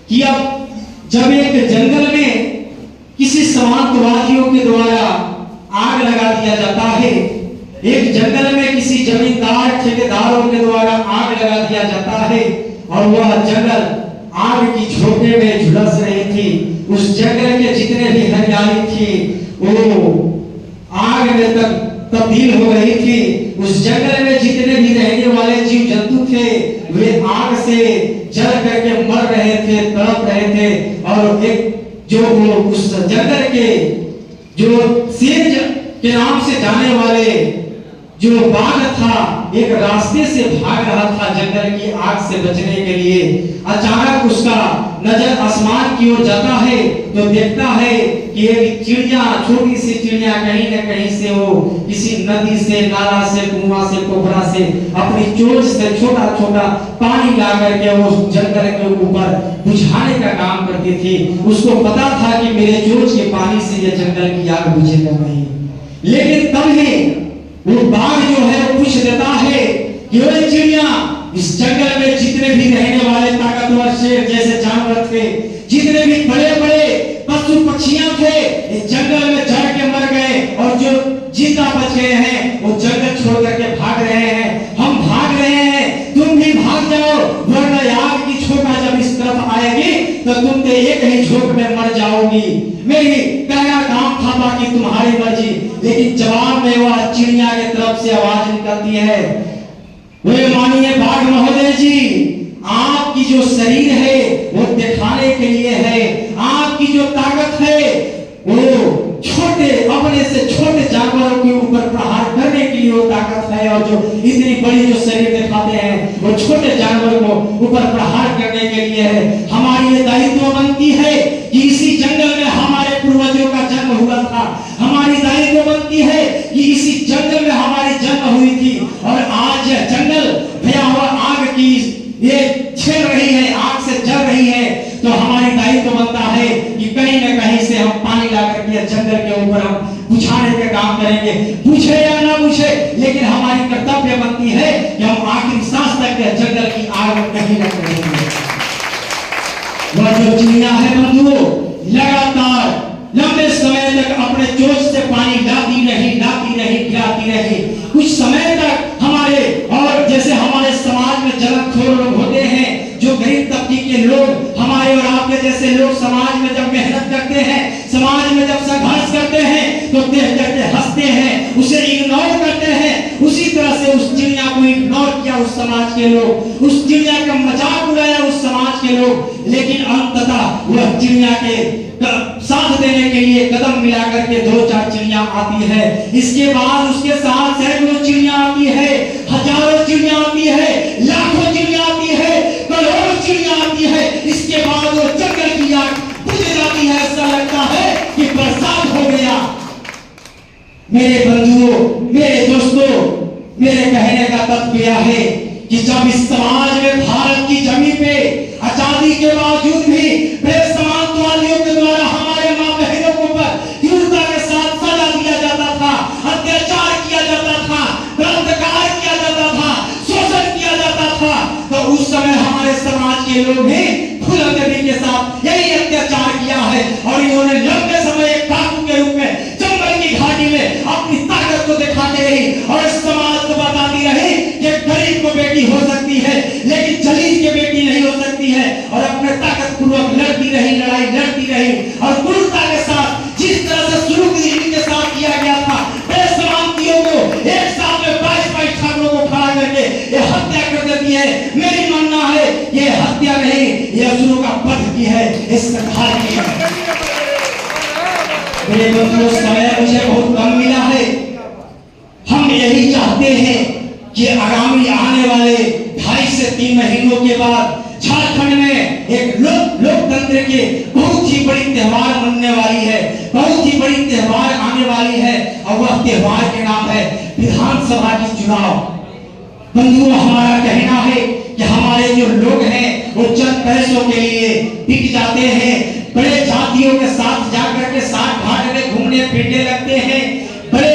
कि अब जब एक जंगल में किसी समांतवादियों के द्वारा आग लगा दिया जाता है, एक जंगल में किसी जमींदार ठेकेदारों के द्वारा आग लगा दिया जाता है और वह जंगल आग की झोंके में झुलस रही थी। उस जंगल के जितने भी हरियाली थी वो आग में तब्दील हो रही थी। उस जंगल में जितने भी रहने वाले जीव जंतु थे वे आग से जल करके मर रहे थे, तड़प रहे थे। और एक जो वो उस जंगल के जो शेर के नाम से जाने वाले जो बाघ था, एक रास्ते से भाग रहा था जंगल की आग से बचने के लिए। अचानक उसका नजर आसमान की ओर जाता है तो देखता है कि एक चिड़िया, छोटी सी चिड़िया कहीं न कहीं से वो किसी नदी से, नाला से, कुआं से, पोखरा से अपनी चोंच से छोटा छोटा पानी ला करके वो जंगल के ऊपर बुझाने का काम करती थी। उसको पता था कि मेरे चोंच के पानी से ये जंगल की आग बुझेगा नहीं। लेकिन तब ही वो बाघ जो है वो पूछ देता है कि वो चिड़िया, इस जंगल में जितने भी रहने वाले ताकतवर शेर जैसे जानवर थे, जितने भी बड़े बड़े पशु पक्षियां थे, इस जंगल में जड़ के मर गए और जो जिंदा बच गए हैं वो जंगल छोड़ करके भाग रहे हैं। हम भाग रहे हैं, तुम भी भाग जाओ, वरना आग की झोंका जब इस तरफ आएगी तो तुम तो एक ही झोंक में मर जाओगी। मेरी कहना काम था, बाकी तुम्हारी मर्जी। लेकिन जवाब में वह चिड़िया की तरफ से आवाज निकलती है, वे मानिए बाघ महोदय जी, आपकी जो शरीर है वो दिखाने के लिए है, आपकी जो ताकत है वो छोटे, अपने से छोटे जानवरों के ऊपर प्रहार करने के लिए वो ताकत है, और जो इतनी बड़ी जो शरीर दिखाते हैं वो छोटे जानवरों को ऊपर प्रहार करने के लिए है। हमारी ये दायित्व बनती है कि इसी जंगल में हमारे पूर्वजों का जन्म हुआ था, हमारी दायित्व बनती है कि इसी जंगल में हमारी जन्म हुई थी। और आज जंगल भयावह आग की ये छेड़ रही है, आग से जल रही है, तो हमारी दायित्व बनता है कि कहीं न कहीं से हम पानी ला करके जंगल के ऊपर हम बुझाने का काम करेंगे। बुझे या ना बुझे, लेकिन हमारी कर्तव्य बनती है कि हम आखिरी सांस तक जंगल की आग में कहीं न करेंगे। वह जो चिड़िया है बंधुओं, लगातार लंबे समय तक अपने चोंच से पानी लाती रही, गिराती रही। कुछ समय तक हमारे, और जैसे हमारे समाज में जलनखोर लोग होते हैं, जो गरीब तबके के लोग, हमारे और आपके जैसे लोग समाज में जब मेहनत करते हैं, समाज में जब संघर्ष करते हैं तो देख करके हंसते हैं, उसे इग्नोर करते हैं। उसी तरह से उस चिड़िया को इग्नोर किया उस समाज के लोग, उस चिड़िया का मजाक उड़ाया उस समाज के लोग। लेकिन अंततः वह चिड़िया के साथ देने के लिए कदम मिला करके 2-4 चिड़िया आती है। इसके बाद उसके साथ सैकड़ों चिड़िया आती है, हजारों चिड़िया आती है, लाखों चिड़िया आती है, करोड़ों चिड़िया आती है। इसके बाद वो जंगल की आग बुझ जाती है, ऐसा लगता है कि बरसात हो गया। मेरे बंधुओं, मेरे दोस्तों, मेरे कहने का तात्पर्य है कि जब इस समाज में भारत की जमीन पे आजादी के बावजूद भी समाजवादियों के द्वारा हमारे मां बहनों के ऊपर क्रूरता के साथ सजा दिया जाता था, अत्याचार किया जाता था, बलात्कार किया जाता था, शोषण किया जाता था, तो उस समय हमारे समाज के लोग भी खुलमखुली के साथ यही अत्याचार किया है। और इन्होंने लंबे समय एक डाकू के रूप में जंगल की घाटी में अपनी ताकत को दिखाते रही और समाज को बताती रही कि गरीब को बेटी हो सकती है लेकिन जलील की बेटी नहीं हो सकती है। और अपने ताकत पूर्वक लड़ती रही, लड़ाई लड़ती रही, और क्रूरता के साथ जिस तरह से शुरू के साथ किया गया था, बेसमानतियों को एक साथ में 22 ठाकुरों को खड़ा करके ये हत्या कर देती है। मेरी मानना है ये हत्या नहीं, ये असुरों का वध की है, इस संहार की है। मेरे दोस्तों, समय मुझे बहुत कम मिला है। हम यही चाहते हैं कि आगामी आने वाले 2.5 से 3 महीनों के बाद झारखंड में एक लोकतंत्र के बहुत ही बड़ी त्योहार मनने वाली है, बहुत ही बड़ी त्योहार आने वाली है, और वह त्योहार के नाम है विधानसभा की चुनाव। बंधुओं, हमारा कहना है कि हमारे जो लोग हैं वो चंद पैसों के लिए बिक जाते हैं, बड़े जातियों के साथ जाकर के साथ घाट में घूमने फिरने लगते हैं, बड़े